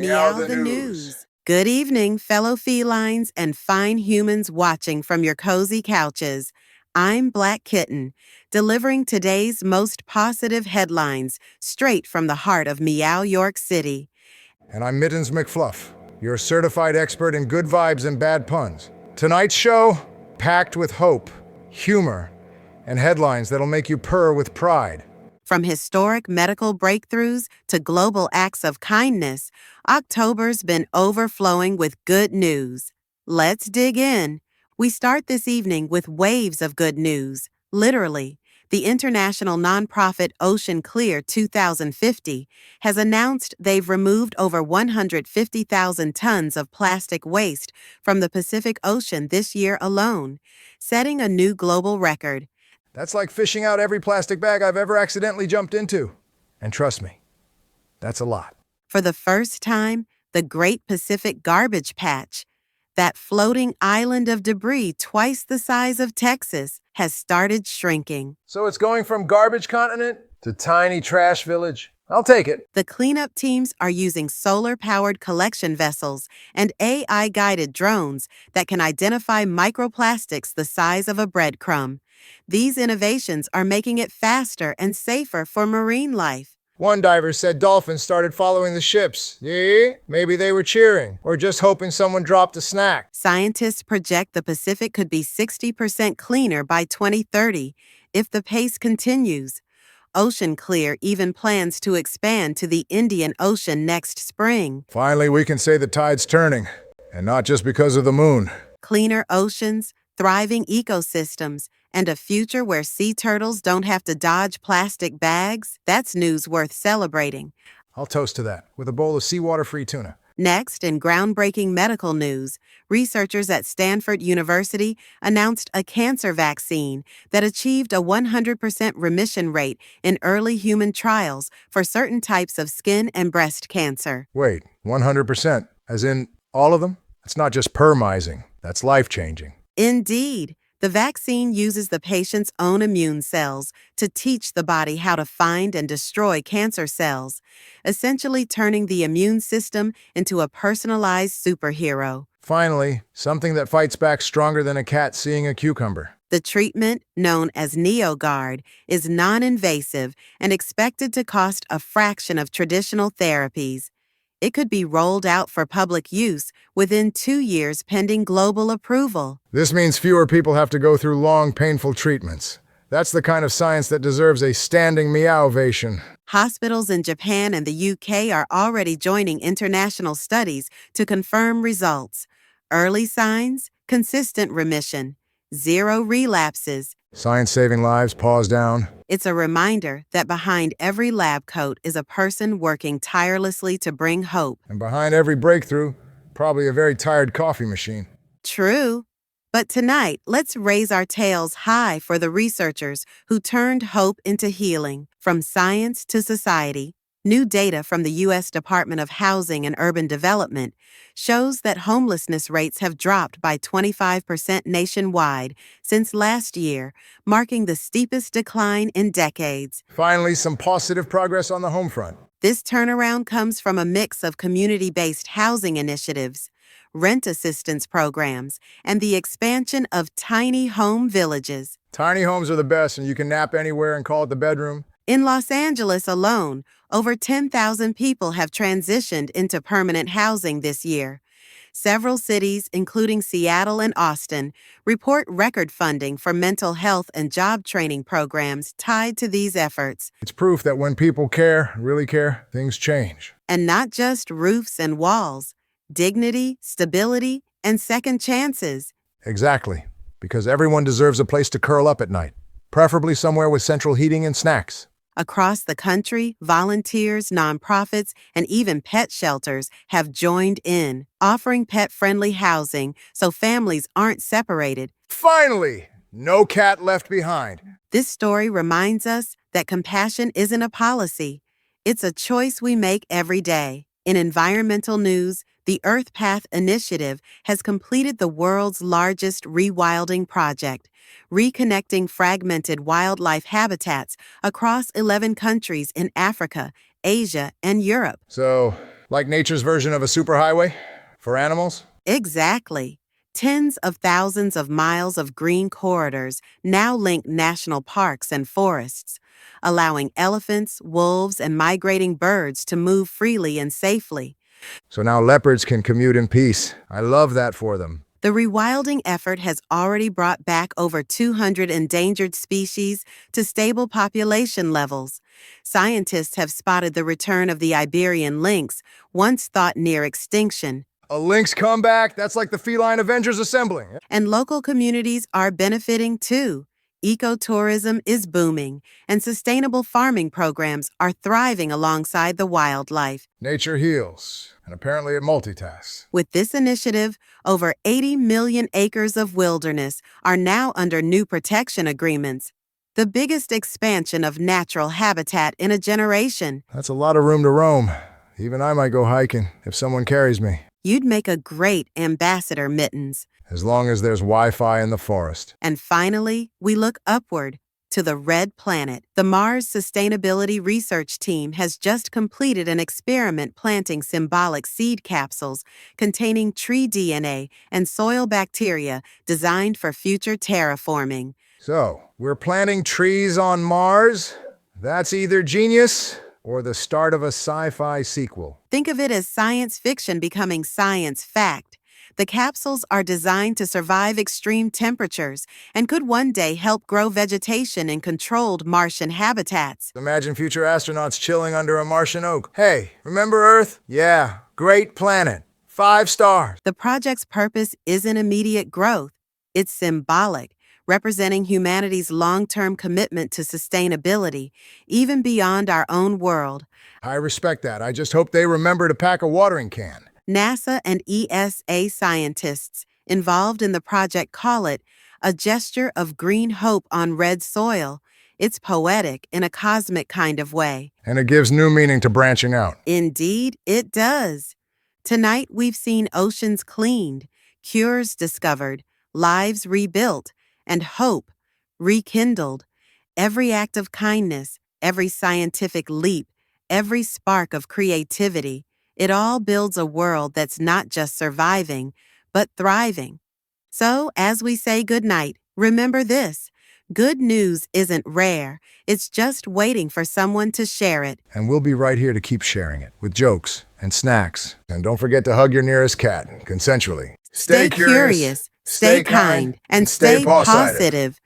Meow the news. Good evening, fellow felines and fine humans watching from your cozy couches. I'm Black Kitten, delivering today's most positive headlines straight from the heart of Meow, York City. And I'm Mittens McFluff, your certified expert in good vibes and bad puns. Tonight's show, packed with hope, humor, and headlines that'll make you purr with pride. From historic medical breakthroughs to global acts of kindness, October's been overflowing with good news. Let's dig in. We start this evening with waves of good news. Literally, the international nonprofit Ocean Clear 2050 has announced they've removed over 150,000 tons of plastic waste from the Pacific Ocean this year alone, setting a new global record. That's like fishing out every plastic bag I've ever accidentally jumped into. And trust me, that's a lot. For the first time, the Great Pacific Garbage Patch, that floating island of debris twice the size of Texas, has started shrinking. So it's going from garbage continent to tiny trash village. I'll take it. The cleanup teams are using solar-powered collection vessels and AI-guided drones that can identify microplastics the size of a breadcrumb. These innovations are making it faster and safer for marine life. One diver said dolphins started following the ships. Yeah, maybe they were cheering or just hoping someone dropped a snack. Scientists project the Pacific could be 60% cleaner by 2030 if the pace continues. Ocean Clear even plans to expand to the Indian Ocean next spring. Finally, we can say the tide's turning, and not just because of the moon. Cleaner oceans, thriving ecosystems, and a future where sea turtles don't have to dodge plastic bags, that's news worth celebrating. I'll toast to that, with a bowl of seawater-free tuna. Next, in groundbreaking medical news, researchers at Stanford University announced a cancer vaccine that achieved a 100% remission rate in early human trials for certain types of skin and breast cancer. Wait, 100%? As in all of them? That's not just permizing, that's life-changing. Indeed. The vaccine uses the patient's own immune cells to teach the body how to find and destroy cancer cells, essentially turning the immune system into a personalized superhero. Finally, something that fights back stronger than a cat seeing a cucumber. The treatment, known as NeoGuard, is non-invasive and expected to cost a fraction of traditional therapies. It could be rolled out for public use within 2 years pending global approval. This means fewer people have to go through long, painful treatments. That's the kind of science that deserves a standing meowvation. Hospitals in Japan and the UK are already joining international studies to confirm results. Early signs, consistent remission, 0 relapses. Science saving lives, pause down. It's a reminder that behind every lab coat is a person working tirelessly to bring hope. And behind every breakthrough, probably a very tired coffee machine. True. But tonight, let's raise our tails high for the researchers who turned hope into healing. From science to society, new data from the U.S. Department of Housing and Urban Development shows that homelessness rates have dropped by 25% nationwide since last year, marking the steepest decline in decades. Finally, some positive progress on the home front. This turnaround comes from a mix of community-based housing initiatives, rent assistance programs, and the expansion of tiny home villages. Tiny homes are the best, and you can nap anywhere and call it the bedroom. In Los Angeles alone, over 10,000 people have transitioned into permanent housing this year. Several cities, including Seattle and Austin, report record funding for mental health and job training programs tied to these efforts. It's proof that when people care, really care, things change. And not just roofs and walls, dignity, stability, and second chances. Exactly, because everyone deserves a place to curl up at night, preferably somewhere with central heating and snacks. Across the country, volunteers, nonprofits, and even pet shelters have joined in, offering pet-friendly housing so families aren't separated. Finally, no cat left behind. This story reminds us that compassion isn't a policy. It's a choice we make every day. In environmental news, the Earth Path Initiative has completed the world's largest rewilding project, reconnecting fragmented wildlife habitats across 11 countries in Africa, Asia, and Europe. So, Like nature's version of a superhighway for animals? Exactly. Tens of thousands of miles of green corridors now link national parks and forests, allowing elephants, wolves, and migrating birds to move freely and safely. So now leopards can commute in peace. I love that for them. The rewilding effort has already brought back over 200 endangered species to stable population levels. Scientists have spotted the return of the Iberian lynx, once thought near extinction. A lynx comeback? That's like the feline Avengers assembling. And local communities are benefiting too. Ecotourism is booming, and sustainable farming programs are thriving alongside the wildlife. Nature heals, and apparently it multitasks. With this initiative, over 80 million acres of wilderness are now under new protection agreements, the biggest expansion of natural habitat in a generation. That's a lot of room to roam. Even I might go hiking if someone carries me. You'd make a great ambassador, Mittens. As long as there's Wi-Fi in the forest. And finally, we look upward to the red planet. The Mars Sustainability Research Team has just completed an experiment planting symbolic seed capsules containing tree DNA and soil bacteria designed for future terraforming. So, we're planting trees on Mars? That's either genius or the start of a sci-fi sequel. Think of it as science fiction becoming science fact. The capsules are designed to survive extreme temperatures and could one day help grow vegetation in controlled Martian habitats. Imagine future astronauts chilling under a Martian oak. Hey, remember Earth? Yeah, great planet. 5 stars. The project's purpose isn't immediate growth. It's symbolic, representing humanity's long-term commitment to sustainability, even beyond our own world. I respect that. I just hope they remember to pack a watering can. NASA and ESA scientists involved in the project call it a gesture of green hope on red soil. It's poetic in a cosmic kind of way. And it gives new meaning to branching out. Indeed, it does. Tonight, we've seen oceans cleaned, cures discovered, lives rebuilt, and hope rekindled. Every act of kindness, every scientific leap, every spark of creativity, it all builds a world that's not just surviving, but thriving. So, as we say goodnight, remember this. Good news isn't rare. It's just waiting for someone to share it. And we'll be right here to keep sharing it, with jokes and snacks. And don't forget to hug your nearest cat, consensually. Stay curious, stay kind, and stay positive.